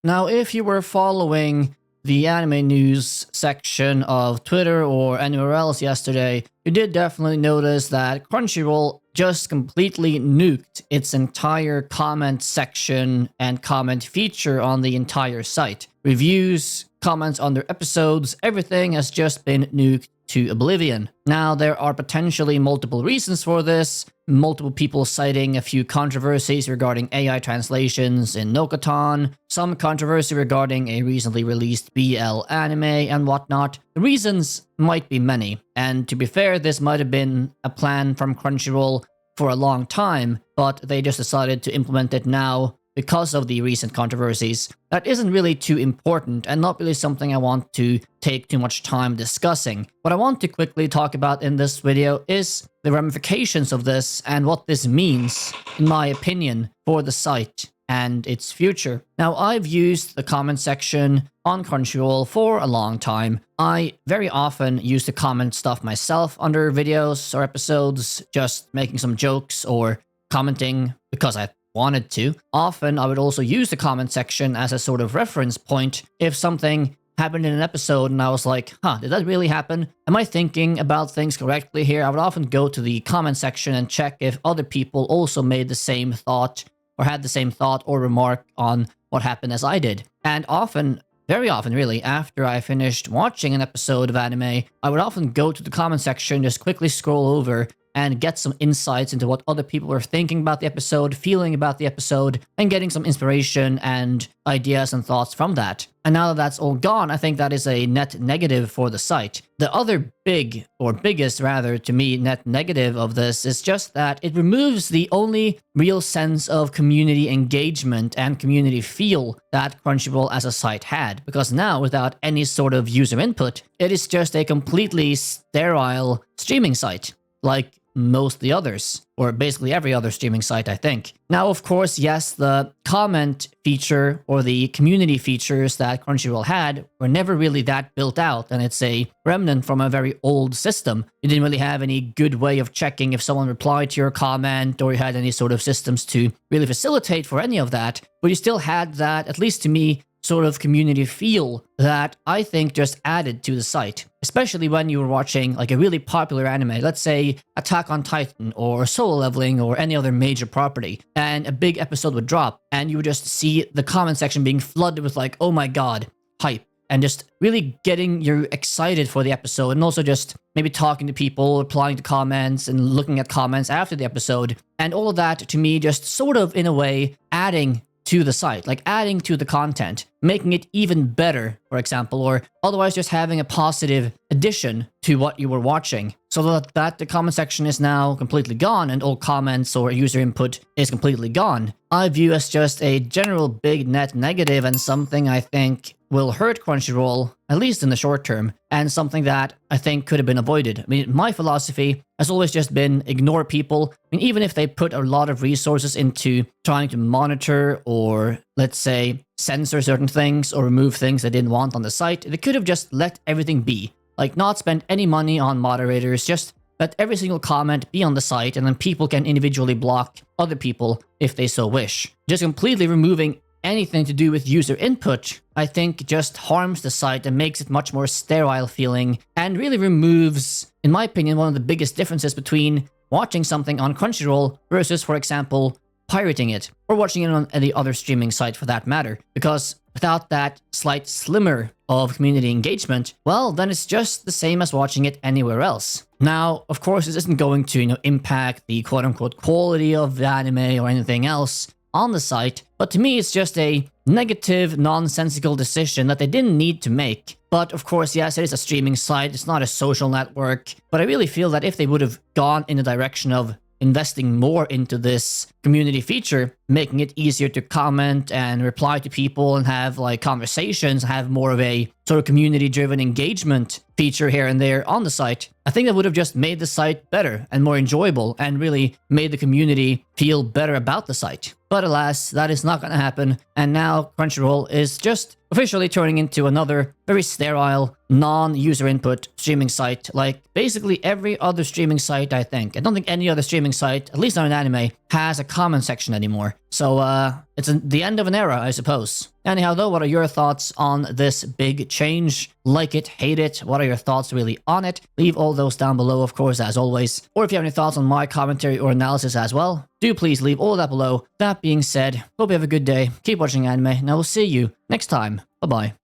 Now, if you were following the anime news section of Twitter or anywhere else yesterday, you did definitely notice that Crunchyroll just completely nuked its entire comment section and comment feature on the entire site. Reviews, comments on their episodes, everything has just been nuked to oblivion. Now, there are potentially multiple reasons for this, multiple people citing a few controversies regarding AI translations in Nokaton, some controversy regarding a recently released BL anime and whatnot. The reasons might be many, and to be fair, this might have been a plan from Crunchyroll for a long time, but they just decided to implement it now because of the recent controversies. That isn't really too important and not really something I want to take too much time discussing. What I want to quickly talk about in this video is the ramifications of this and what this means, in my opinion, for the site and its future. Now, I've used the comment section on Crunchyroll for a long time. I very often use the comment stuff myself under videos or episodes, just making some jokes or commenting because I wanted to. Often, I would also use the comment section as a sort of reference point if something happened in an episode and I was like, did that really happen? Am I thinking about things correctly here? I would often go to the comment section and check if other people also made the same thought or had the same thought or remark on what happened as I did. And often, very often really, after I finished watching an episode of anime, I would often go to the comment section, just quickly scroll over and get some insights into what other people were thinking about the episode, feeling about the episode, and getting some inspiration and ideas and thoughts from that. And now that that's all gone, I think that is a net negative for the site. The other biggest rather, to me, net negative of this is just that it removes the only real sense of community engagement and community feel that Crunchyroll as a site had. Because now, without any sort of user input, it is just a completely sterile streaming site, like most of the others, or basically every other streaming site, I think. Now, of course, yes, the comment feature or the community features that Crunchyroll had were never really that built out, and it's a remnant from a very old system. You didn't really have any good way of checking if someone replied to your comment, or you had any sort of systems to really facilitate for any of that, but you still had that, at least to me, sort of community feel that I think just added to the site. Especially when you were watching like a really popular anime, let's say Attack on Titan or Solo Leveling or any other major property, and a big episode would drop, and you would just see the comment section being flooded with like, oh my god, hype, and just really getting you excited for the episode, and also just maybe talking to people, replying to comments, and looking at comments after the episode, and all of that to me just sort of in a way adding to the site, like adding to the content, making it even better, for example, or otherwise just having a positive addition to what you were watching. So that the comment section is now completely gone and all comments or user input is completely gone, I view as just a general big net negative and something I think will hurt Crunchyroll, at least in the short term, and something that I think could have been avoided. I mean, my philosophy has always just been ignore people. I mean, even if they put a lot of resources into trying to monitor or, let's say, censor certain things or remove things they didn't want on the site, they could have just let everything be. Like, not spend any money on moderators, just let every single comment be on the site, and then people can individually block other people if they so wish. Just completely removing anything to do with user input, I think just harms the site and makes it much more sterile feeling, and really removes, in my opinion, one of the biggest differences between watching something on Crunchyroll versus, for example, pirating it, or watching it on any other streaming site for that matter. Because without that slight slimmer of community engagement, well, then it's just the same as watching it anywhere else. Now, of course, this isn't going to, impact the quote-unquote quality of the anime or anything else on the site, but to me it's just a negative, nonsensical decision that they didn't need to make. But of course, yes, it is a streaming site, it's not a social network, but I really feel that if they would have gone in the direction of investing more into this community feature, making it easier to comment and reply to people and have like conversations, have more of a sort of community-driven engagement feature here and there on the site, I think that would have just made the site better and more enjoyable and really made the community feel better about the site. But alas, that is not going to happen, and now Crunchyroll is just officially turning into another very sterile, non-user input streaming site, like basically every other streaming site, I think. I don't think any other streaming site, at least not an anime, has a comment section anymore. So, it's the end of an era, I suppose. Anyhow, though, what are your thoughts on this big change? Like it, hate it? What are your thoughts really on it? Leave all those down below, of course, as always. Or if you have any thoughts on my commentary or analysis as well, do please leave all that below. That being said, hope you have a good day, keep watching anime, and I will see you next time. Bye-bye.